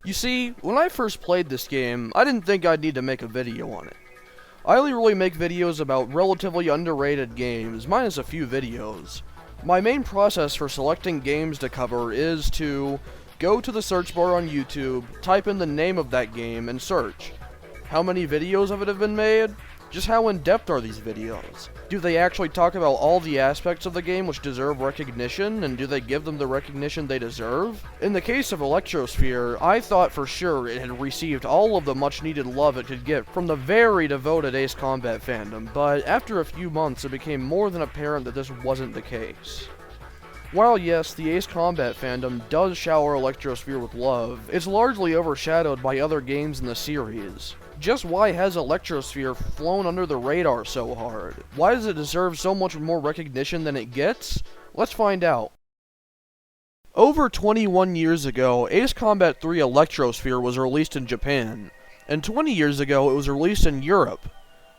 You see, when I first played this game, I didn't think I'd need to make a video on it. I only really make videos about relatively underrated games, minus a few videos. My main process for selecting games to cover is to go to the search bar on YouTube, type in the name of that game, and search. How many videos of it have been made? Just how in-depth are these videos? Do they actually talk about all the aspects of the game which deserve recognition, and do they give them the recognition they deserve? In the case of Electrosphere, I thought for sure it had received all of the much-needed love it could get from the very devoted Ace Combat fandom, but after a few months it became more than apparent that this wasn't the case. While yes, the Ace Combat fandom does shower Electrosphere with love, it's largely overshadowed by other games in the series. Just why has Electrosphere flown under the radar so hard? Why does it deserve so much more recognition than it gets? Let's find out. Over 21 years ago, Ace Combat 3 Electrosphere was released in Japan, and 20 years ago it was released in Europe.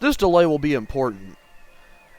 This delay will be important.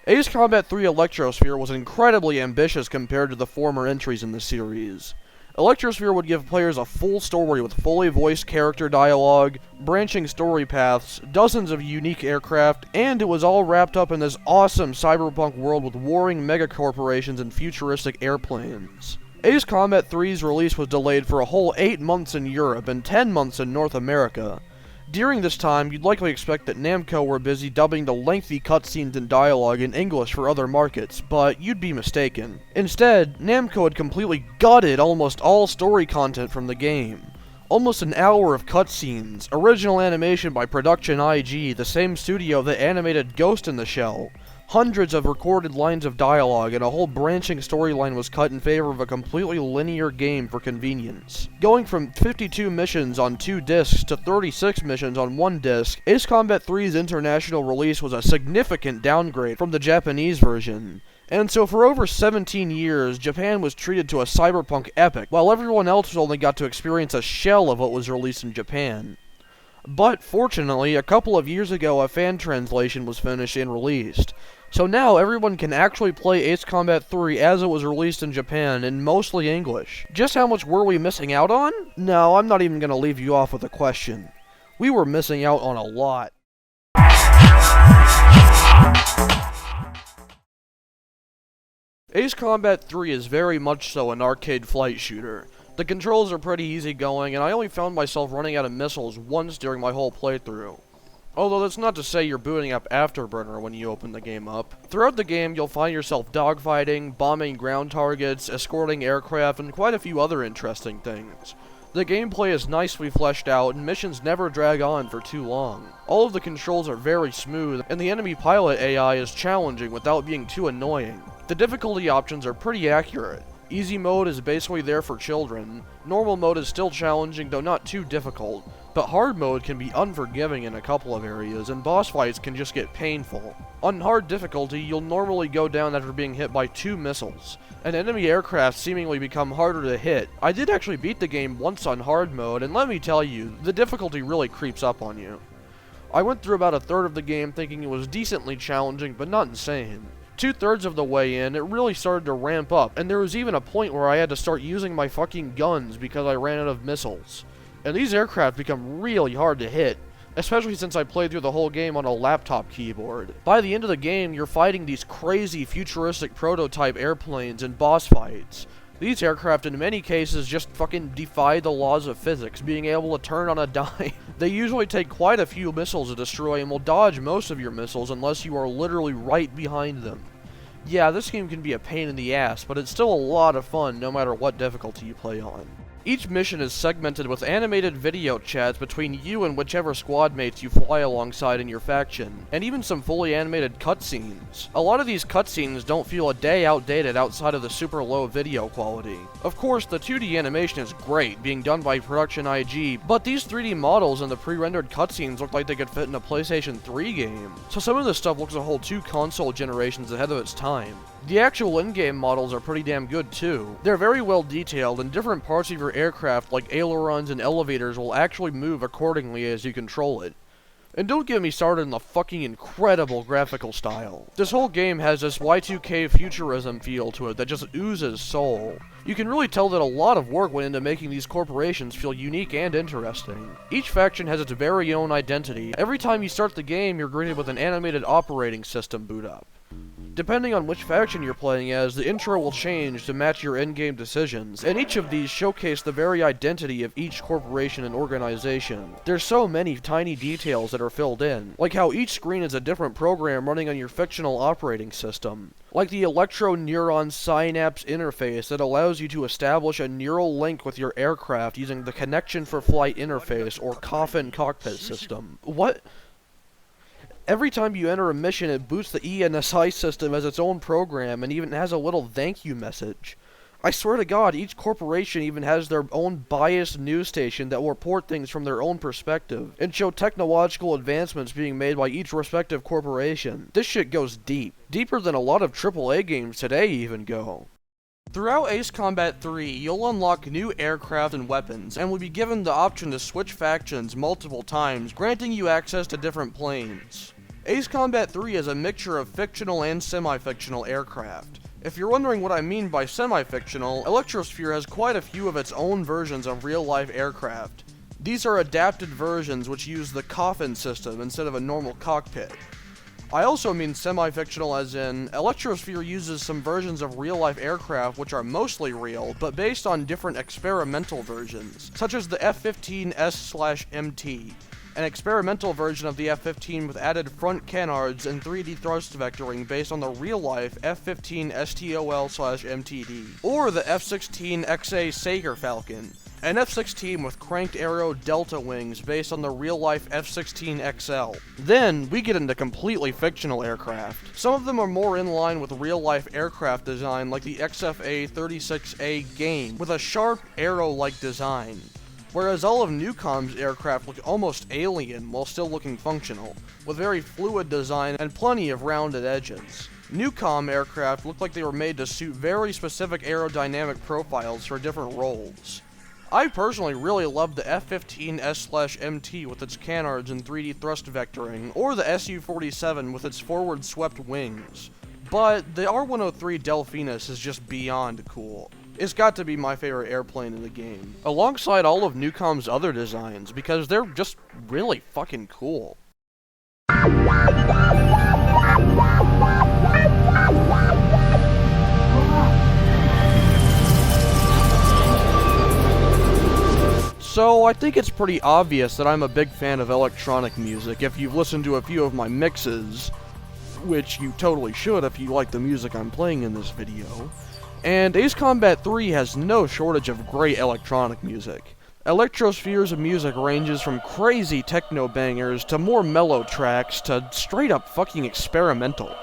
Ace Combat 3 Electrosphere was incredibly ambitious compared to the former entries in the series. Electrosphere would give players a full story with fully voiced character dialogue, branching story paths, dozens of unique aircraft, and it was all wrapped up in this awesome cyberpunk world with warring megacorporations and futuristic airplanes. Ace Combat 3's release was delayed for a whole 8 months in Europe and 10 months in North America. During this time, you'd likely expect that Namco were busy dubbing the lengthy cutscenes and dialogue in English for other markets, but you'd be mistaken. Instead, Namco had completely gutted almost all story content from the game. Almost an hour of cutscenes, original animation by Production IG, the same studio that animated Ghost in the Shell, hundreds of recorded lines of dialogue, and a whole branching storyline was cut in favor of a completely linear game for convenience. Going from 52 missions on 2 discs to 36 missions on 1 disc, Ace Combat 3's international release was a significant downgrade from the Japanese version. And so for over 17 years, Japan was treated to a cyberpunk epic, while everyone else only got to experience a shell of what was released in Japan. But fortunately, a couple of years ago a fan translation was finished and released. So now everyone can actually play Ace Combat 3 as it was released in Japan in mostly English. Just how much were we missing out on? No, I'm not even going to leave you off with a question. We were missing out on a lot. Ace Combat 3 is very much so an arcade flight shooter. The controls are pretty easygoing, and I only found myself running out of missiles once during my whole playthrough. Although that's not to say you're booting up Afterburner when you open the game up. Throughout the game, you'll find yourself dogfighting, bombing ground targets, escorting aircraft, and quite a few other interesting things. The gameplay is nicely fleshed out, and missions never drag on for too long. All of the controls are very smooth, and the enemy pilot AI is challenging without being too annoying. The difficulty options are pretty accurate. Easy mode is basically there for children, normal mode is still challenging though not too difficult, but hard mode can be unforgiving in a couple of areas, and boss fights can just get painful. On hard difficulty, you'll normally go down after being hit by 2 missiles, and enemy aircraft seemingly become harder to hit. I did actually beat the game once on hard mode, and let me tell you, the difficulty really creeps up on you. I went through about a third of the game thinking it was decently challenging, but not insane. 2/3 of the way in, it really started to ramp up, and there was even a point where I had to start using my fucking guns because I ran out of missiles. And these aircraft become really hard to hit, especially since I played through the whole game on a laptop keyboard. By the end of the game, you're fighting these crazy futuristic prototype airplanes in boss fights. These aircraft in many cases just fucking defy the laws of physics, being able to turn on a dime. They usually take quite a few missiles to destroy and will dodge most of your missiles unless you are literally right behind them. Yeah, this game can be a pain in the ass, but it's still a lot of fun no matter what difficulty you play on. Each mission is segmented with animated video chats between you and whichever squad mates you fly alongside in your faction, and even some fully animated cutscenes. A lot of these cutscenes don't feel a day outdated outside of the super low video quality. Of course, the 2D animation is great, being done by Production IG, but these 3D models and the pre-rendered cutscenes look like they could fit in a PlayStation 3 game, so some of this stuff looks a whole 2 console generations ahead of its time. The actual in-game models are pretty damn good too. They're very well detailed, and different parts of your aircraft like ailerons and elevators will actually move accordingly as you control it. And don't get me started on the fucking incredible graphical style. This whole game has this Y2K futurism feel to it that just oozes soul. You can really tell that a lot of work went into making these corporations feel unique and interesting. Each faction has its very own identity. Every time you start the game, you're greeted with an animated operating system boot up. Depending on which faction you're playing as, the intro will change to match your in-game decisions, and each of these showcase the very identity of each corporation and organization. There's so many tiny details that are filled in, like how each screen is a different program running on your fictional operating system, like the electro-neuron synapse interface that allows you to establish a neural link with your aircraft using the Connection for Flight interface or Coffin cockpit system. What? Every time you enter a mission, it boots the ENSI system as its own program and even has a little thank you message. I swear to God, each corporation even has their own biased news station that will report things from their own perspective and show technological advancements being made by each respective corporation. This shit goes deep. Deeper than a lot of AAA games today even go. Throughout Ace Combat 3, you'll unlock new aircraft and weapons, and will be given the option to switch factions multiple times, granting you access to different planes. Ace Combat 3 is a mixture of fictional and semi-fictional aircraft. If you're wondering what I mean by semi-fictional, Electrosphere has quite a few of its own versions of real-life aircraft. These are adapted versions which use the Coffin system instead of a normal cockpit. I also mean semi-fictional as in, Electrosphere uses some versions of real-life aircraft which are mostly real, but based on different experimental versions, such as the F-15S/MT, an experimental version of the F-15 with added front canards and 3D thrust vectoring based on the real-life F-15 STOL/MTD, or the F-16XA Saker Falcon, an F-16 with cranked arrow delta wings based on the real-life F-16XL. Then, we get into completely fictional aircraft. Some of them are more in line with real-life aircraft design like the XFA-36A Game, with a sharp arrow-like design. Whereas all of Newcom's aircraft look almost alien while still looking functional, with very fluid design and plenty of rounded edges. Newcom aircraft look like they were made to suit very specific aerodynamic profiles for different roles. I personally really love the F-15S/MT with its canards and 3D thrust vectoring, or the Su-47 with its forward swept wings. But the R-103 Delphinus is just beyond cool. It's got to be my favorite airplane in the game, alongside all of Newcom's other designs, because they're just really fucking cool. So, I think it's pretty obvious that I'm a big fan of electronic music if you've listened to a few of my mixes, which you totally should if you like the music I'm playing in this video. And Ace Combat 3 has no shortage of great electronic music. Electrosphere's music ranges from crazy techno bangers to more mellow tracks to straight up fucking experimental.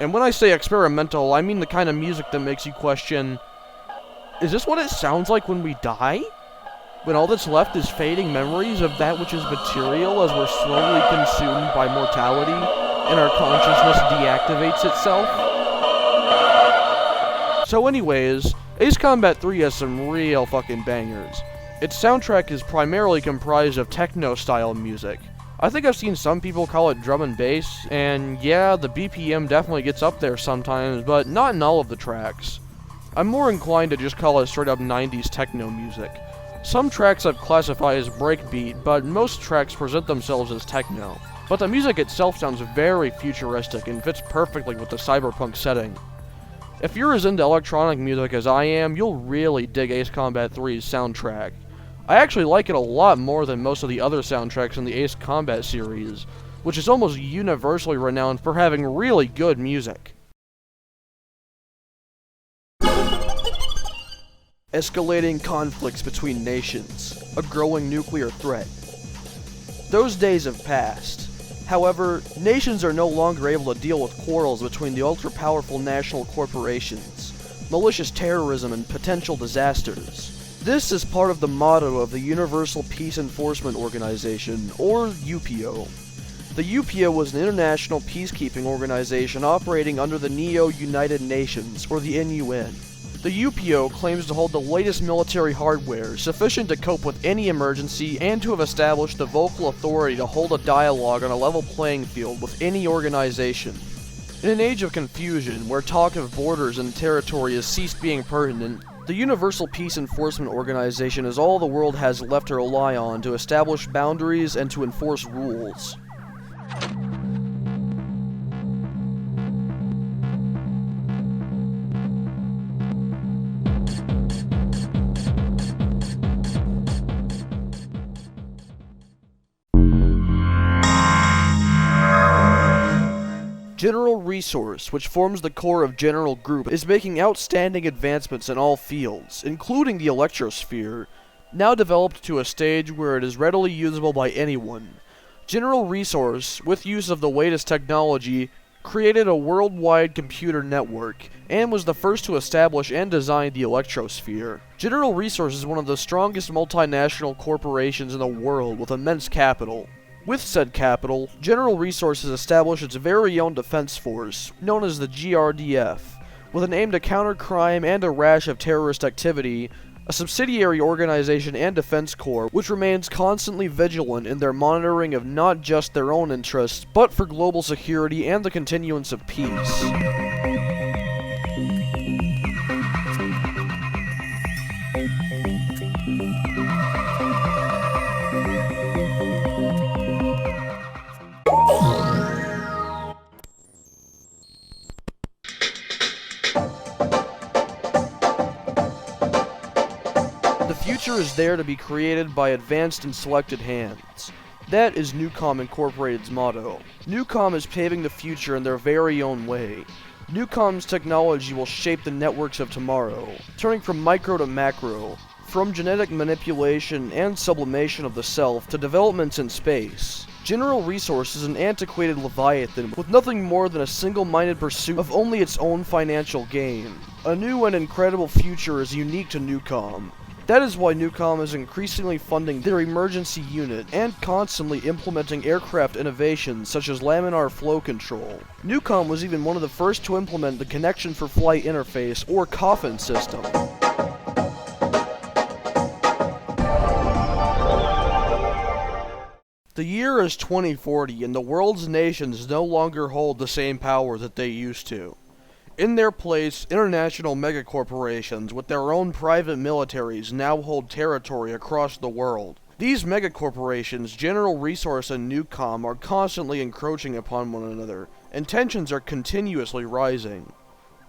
And when I say experimental, I mean the kind of music that makes you question, is this what it sounds like when we die? When all that's left is fading memories of that which is material as we're slowly consumed by mortality and our consciousness deactivates itself? So anyways, Ace Combat 3 has some real fucking bangers. Its soundtrack is primarily comprised of techno-style music. I think I've seen some people call it drum and bass, and yeah, the BPM definitely gets up there sometimes, but not in all of the tracks. I'm more inclined to just call it straight up 90s techno music. Some tracks I've classified as breakbeat, but most tracks present themselves as techno. But the music itself sounds very futuristic and fits perfectly with the cyberpunk setting. If you're as into electronic music as I am, you'll really dig Ace Combat 3's soundtrack. I actually like it a lot more than most of the other soundtracks in the Ace Combat series, which is almost universally renowned for having really good music. Escalating conflicts between nations, a growing nuclear threat. Those days have passed. However, nations are no longer able to deal with quarrels between the ultra-powerful national corporations, malicious terrorism, and potential disasters. This is part of the motto of the Universal Peace Enforcement Organization, or UPO. The UPO was an international peacekeeping organization operating under the Neo-United Nations, or the NUN. The UPO claims to hold the latest military hardware, sufficient to cope with any emergency, and to have established the vocal authority to hold a dialogue on a level playing field with any organization. In an age of confusion, where talk of borders and territory has ceased being pertinent, the Universal Peace Enforcement Organization is all the world has left to rely on to establish boundaries and to enforce rules. General Resource, which forms the core of General Group, is making outstanding advancements in all fields, including the Electrosphere, now developed to a stage where it is readily usable by anyone. General Resource, with use of the latest technology, created a worldwide computer network, and was the first to establish and design the Electrosphere. General Resource is one of the strongest multinational corporations in the world with immense capital. With said capital, General Resources established its very own defense force, known as the GRDF, with an aim to counter crime and a rash of terrorist activity, a subsidiary organization and defense corps which remains constantly vigilant in their monitoring of not just their own interests, but for global security and the continuance of peace. The future is there to be created by advanced and selected hands. That is Newcom Incorporated's motto. Newcom is paving the future in their very own way. Newcom's technology will shape the networks of tomorrow, turning from micro to macro, from genetic manipulation and sublimation of the self to developments in space. General Resource is an antiquated leviathan with nothing more than a single-minded pursuit of only its own financial gain. A new and incredible future is unique to Newcom. That is why Newcom is increasingly funding their emergency unit and constantly implementing aircraft innovations such as laminar flow control. Newcom was even one of the first to implement the Connection for Flight interface, or COFFIN system. The year is 2040 and the world's nations no longer hold the same power that they used to. In their place, international megacorporations with their own private militaries now hold territory across the world. These megacorporations, General Resource and Newcom, are constantly encroaching upon one another, and tensions are continuously rising.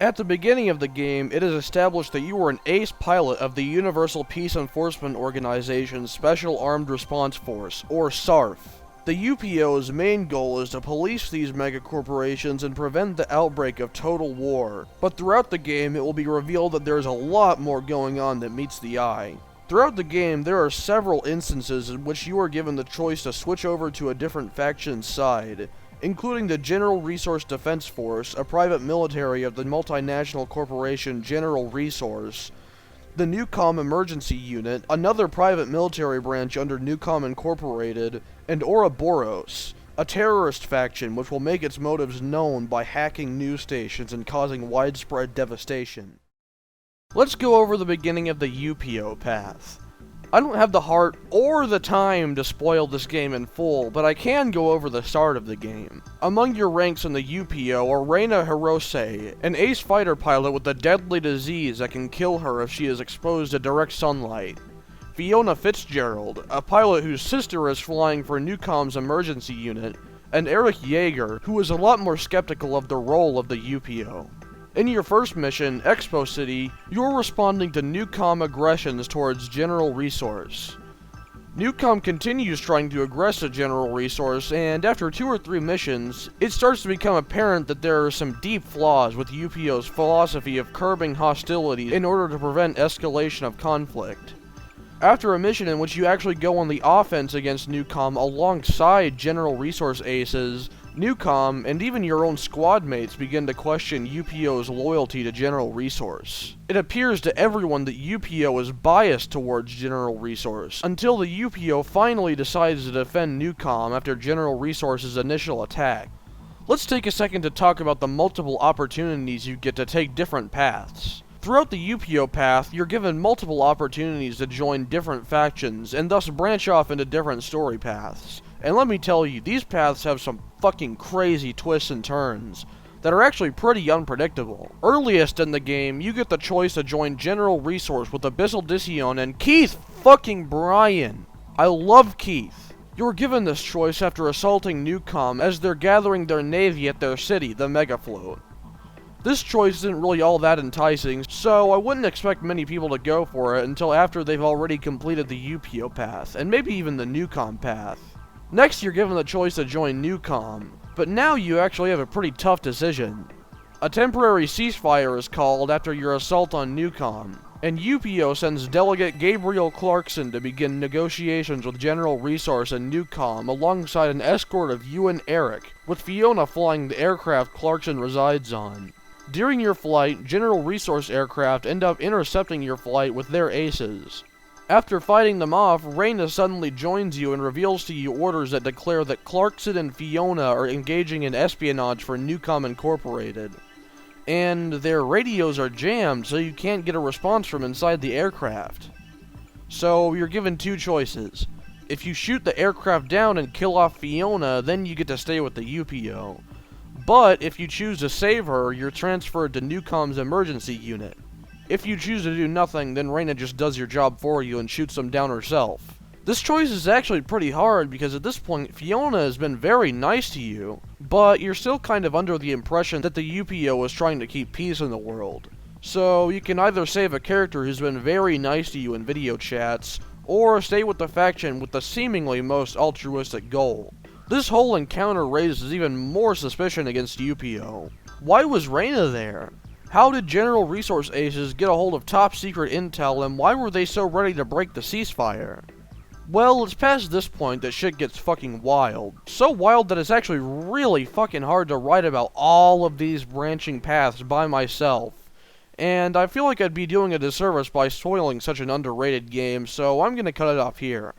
At the beginning of the game, it is established that you are an ace pilot of the Universal Peace Enforcement Organization's Special Armed Response Force, or SARF. The UPO's main goal is to police these megacorporations and prevent the outbreak of total war, but throughout the game it will be revealed that there is a lot more going on than meets the eye. Throughout the game, there are several instances in which you are given the choice to switch over to a different faction's side, including the General Resource Defense Force, a private military of the multinational corporation General Resource, the Newcom Emergency Unit, another private military branch under Newcom Incorporated, and Ouroboros, a terrorist faction which will make its motives known by hacking news stations and causing widespread devastation. Let's go over the beginning of the UPO path. I don't have the heart or the time to spoil this game in full, but I can go over the start of the game. Among your ranks in the UPO are Reina Hirose, an ace fighter pilot with a deadly disease that can kill her if she is exposed to direct sunlight. Fiona Fitzgerald, a pilot whose sister is flying for Newcom's emergency unit, and Eric Yeager, who is a lot more skeptical of the role of the UPO. In your first mission, Expo City, you're responding to Newcom aggressions towards General Resource. Newcom continues trying to aggress the General Resource, and after 2 or 3 missions, it starts to become apparent that there are some deep flaws with UPO's philosophy of curbing hostility in order to prevent escalation of conflict. After a mission in which you actually go on the offense against Newcom alongside General Resource aces, Newcom, and even your own squad mates begin to question UPO's loyalty to General Resource. It appears to everyone that UPO is biased towards General Resource, until the UPO finally decides to defend Newcom after General Resource's initial attack. Let's take a second to talk about the multiple opportunities you get to take different paths. Throughout the UPO path, you're given multiple opportunities to join different factions, and thus branch off into different story paths. And let me tell you, these paths have some fucking crazy twists and turns that are actually pretty unpredictable. Earliest in the game, you get the choice to join General Resource with Abyssal Dicion and Keith fucking Bryan. I love Keith. You were given this choice after assaulting Newcom as they're gathering their navy at their city, the Megafloat. This choice isn't really all that enticing, so I wouldn't expect many people to go for it until after they've already completed the UPO path, and maybe even the Newcom path. Next, you're given the choice to join Newcom, but now you actually have a pretty tough decision. A temporary ceasefire is called after your assault on Newcom, and UPO sends Delegate Gabriel Clarkson to begin negotiations with General Resource and Newcom alongside an escort of you and Eric, with Fiona flying the aircraft Clarkson resides on. During your flight, General Resource aircraft end up intercepting your flight with their aces. After fighting them off, Reyna suddenly joins you and reveals to you orders that declare that Clarkson and Fiona are engaging in espionage for Newcom Incorporated. And their radios are jammed, so you can't get a response from inside the aircraft. So you're given 2 choices. If you shoot the aircraft down and kill off Fiona, then you get to stay with the UPO. But if you choose to save her, you're transferred to Newcom's emergency unit. If you choose to do nothing, then Reyna just does your job for you and shoots them down herself. This choice is actually pretty hard because at this point, Fiona has been very nice to you, but you're still kind of under the impression that the UPO is trying to keep peace in the world. So you can either save a character who's been very nice to you in video chats, or stay with the faction with the seemingly most altruistic goal. This whole encounter raises even more suspicion against UPO. Why was Reyna there? How did General Resource aces get a hold of top secret intel, and why were they so ready to break the ceasefire? Well, it's past this point that shit gets fucking wild. So wild that it's actually really fucking hard to write about all of these branching paths by myself. And I feel like I'd be doing a disservice by spoiling such an underrated game, so I'm gonna cut it off here.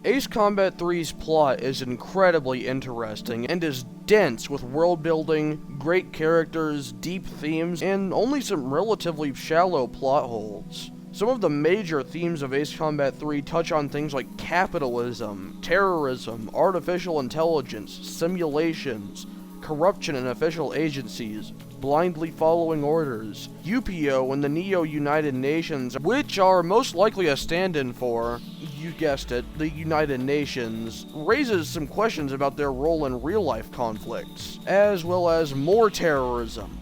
Ace Combat 3's plot is incredibly interesting and is dense with world building, great characters, deep themes, and only some relatively shallow plot holes. Some of the major themes of Ace Combat 3 touch on things like capitalism, terrorism, artificial intelligence, simulations, corruption in official agencies, blindly following orders, UPO and the Neo-United Nations, which are most likely a stand-in for, you guessed it, the United Nations, raises some questions about their role in real-life conflicts, as well as more terrorism.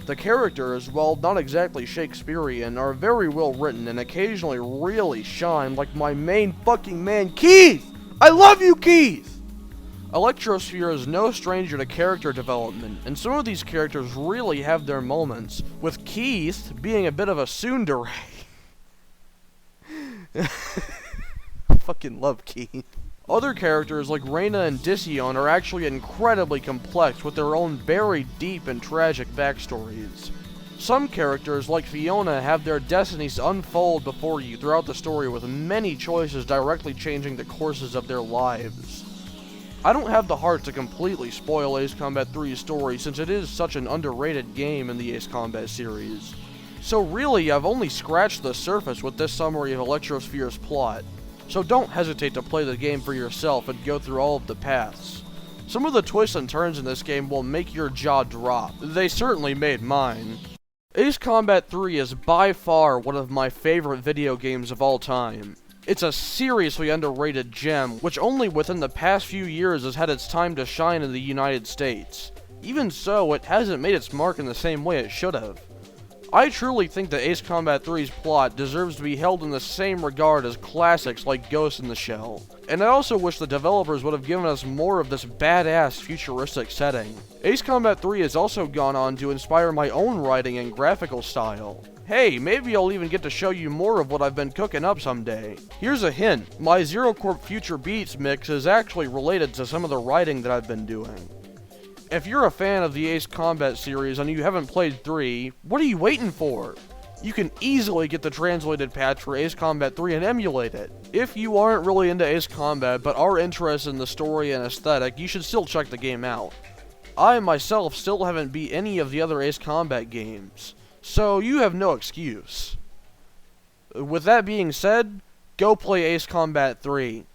The characters, while not exactly Shakespearean, are very well written and occasionally really shine, like my main fucking man, Keith! I love you, Keith! Electrosphere is no stranger to character development, and some of these characters really have their moments, with Keith being a bit of a tsundere. I fucking love Keith. Other characters like Reyna and Dicion are actually incredibly complex with their own very deep and tragic backstories. Some characters like Fiona have their destinies unfold before you throughout the story, with many choices directly changing the courses of their lives. I don't have the heart to completely spoil Ace Combat 3's story since it is such an underrated game in the Ace Combat series. So really, I've only scratched the surface with this summary of Electrosphere's plot. So don't hesitate to play the game for yourself and go through all of the paths. Some of the twists and turns in this game will make your jaw drop. They certainly made mine. Ace Combat 3 is by far one of my favorite video games of all time. It's a seriously underrated gem, which only within the past few years has had its time to shine in the United States. Even so, it hasn't made its mark in the same way it should have. I truly think that Ace Combat 3's plot deserves to be held in the same regard as classics like Ghost in the Shell. And I also wish the developers would have given us more of this badass futuristic setting. Ace Combat 3 has also gone on to inspire my own writing and graphical style. Hey, maybe I'll even get to show you more of what I've been cooking up someday. Here's a hint, my Zero Corp Future Beats mix is actually related to some of the writing that I've been doing. If you're a fan of the Ace Combat series and you haven't played 3, what are you waiting for? You can easily get the translated patch for Ace Combat 3 and emulate it. If you aren't really into Ace Combat but are interested in the story and aesthetic, you should still check the game out. I myself still haven't beat any of the other Ace Combat games, so you have no excuse. With that being said, go play Ace Combat 3.